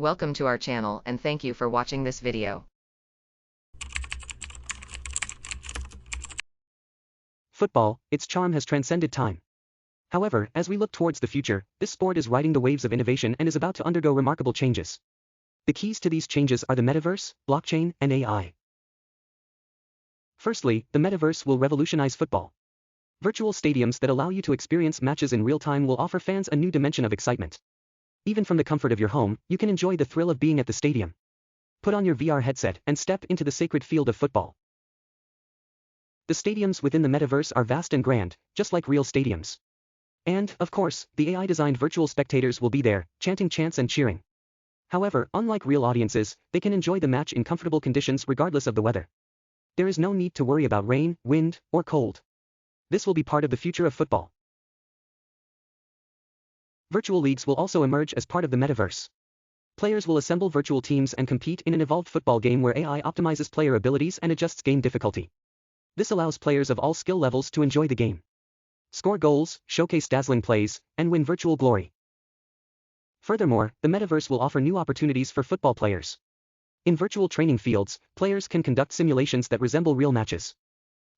Welcome to our channel and thank you for watching this video. Football, its charm has transcended time. However, as we look towards the future, this sport is riding the waves of innovation and is about to undergo remarkable changes. The keys to these changes are the metaverse, blockchain, and AI. Firstly, the metaverse will revolutionize football. Virtual stadiums that allow you to experience matches in real time will offer fans a new dimension of excitement. Even from the comfort of your home, you can enjoy the thrill of being at the stadium. Put on your VR headset and step into the sacred field of football. The stadiums within the metaverse are vast and grand, just like real stadiums. And, of course, the AI-designed virtual spectators will be there, chanting chants and cheering. However, unlike real audiences, they can enjoy the match in comfortable conditions regardless of the weather. There is no need to worry about rain, wind, or cold. This will be part of the future of football. Virtual leagues will also emerge as part of the metaverse. Players will assemble virtual teams and compete in an evolved football game where AI optimizes player abilities and adjusts game difficulty. This allows players of all skill levels to enjoy the game, score goals, showcase dazzling plays, and win virtual glory. Furthermore, the metaverse will offer new opportunities for football players. In virtual training fields, players can conduct simulations that resemble real matches.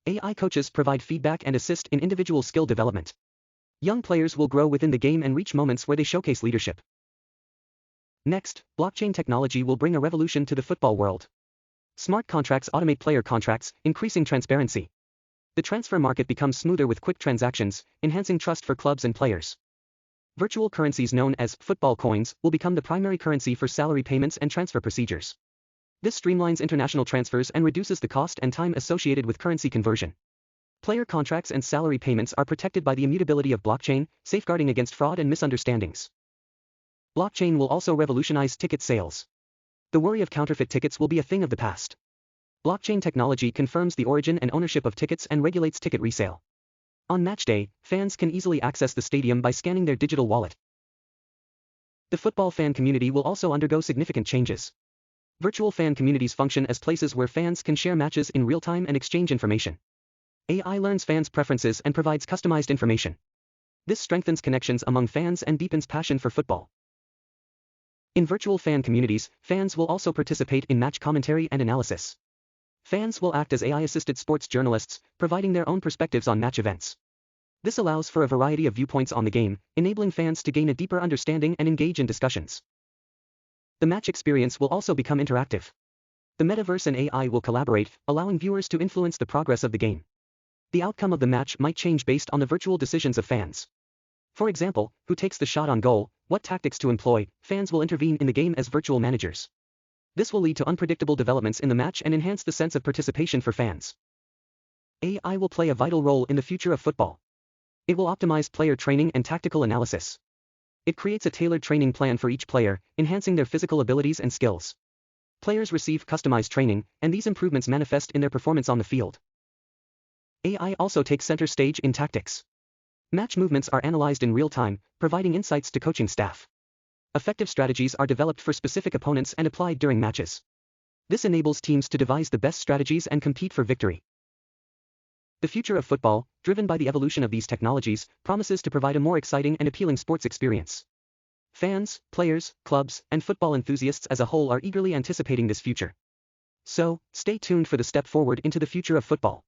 AI coaches provide feedback and assist in individual skill development. Young players will grow within the game and reach moments where they showcase leadership. Next, blockchain technology will bring a revolution to the football world. Smart contracts automate player contracts, increasing transparency. The transfer market becomes smoother with quick transactions, enhancing trust for clubs and players. Virtual currencies known as football coins will become the primary currency for salary payments and transfer procedures. This streamlines international transfers and reduces the cost and time associated with currency conversion. Player contracts and salary payments are protected by the immutability of blockchain, safeguarding against fraud and misunderstandings. Blockchain will also revolutionize ticket sales. The worry of counterfeit tickets will be a thing of the past. Blockchain technology confirms the origin and ownership of tickets and regulates ticket resale. On match day, fans can easily access the stadium by scanning their digital wallet. The football fan community will also undergo significant changes. Virtual fan communities function as places where fans can share matches in real time and exchange information. AI learns fans' preferences and provides customized information. This strengthens connections among fans and deepens passion for football. In virtual fan communities, fans will also participate in match commentary and analysis. Fans will act as AI-assisted sports journalists, providing their own perspectives on match events. This allows for a variety of viewpoints on the game, enabling fans to gain a deeper understanding and engage in discussions. The match experience will also become interactive. The metaverse and AI will collaborate, allowing viewers to influence the progress of the game. The outcome of the match might change based on the virtual decisions of fans. For example, who takes the shot on goal, what tactics to employ, fans will intervene in the game as virtual managers. This will lead to unpredictable developments in the match and enhance the sense of participation for fans. AI will play a vital role in the future of football. It will optimize player training and tactical analysis. It creates a tailored training plan for each player, enhancing their physical abilities and skills. Players receive customized training, and these improvements manifest in their performance on the field. AI also takes center stage in tactics. Match movements are analyzed in real time, providing insights to coaching staff. Effective strategies are developed for specific opponents and applied during matches. This enables teams to devise the best strategies and compete for victory. The future of football, driven by the evolution of these technologies, promises to provide a more exciting and appealing sports experience. Fans, players, clubs, and football enthusiasts as a whole are eagerly anticipating this future. So, stay tuned for the step forward into the future of football.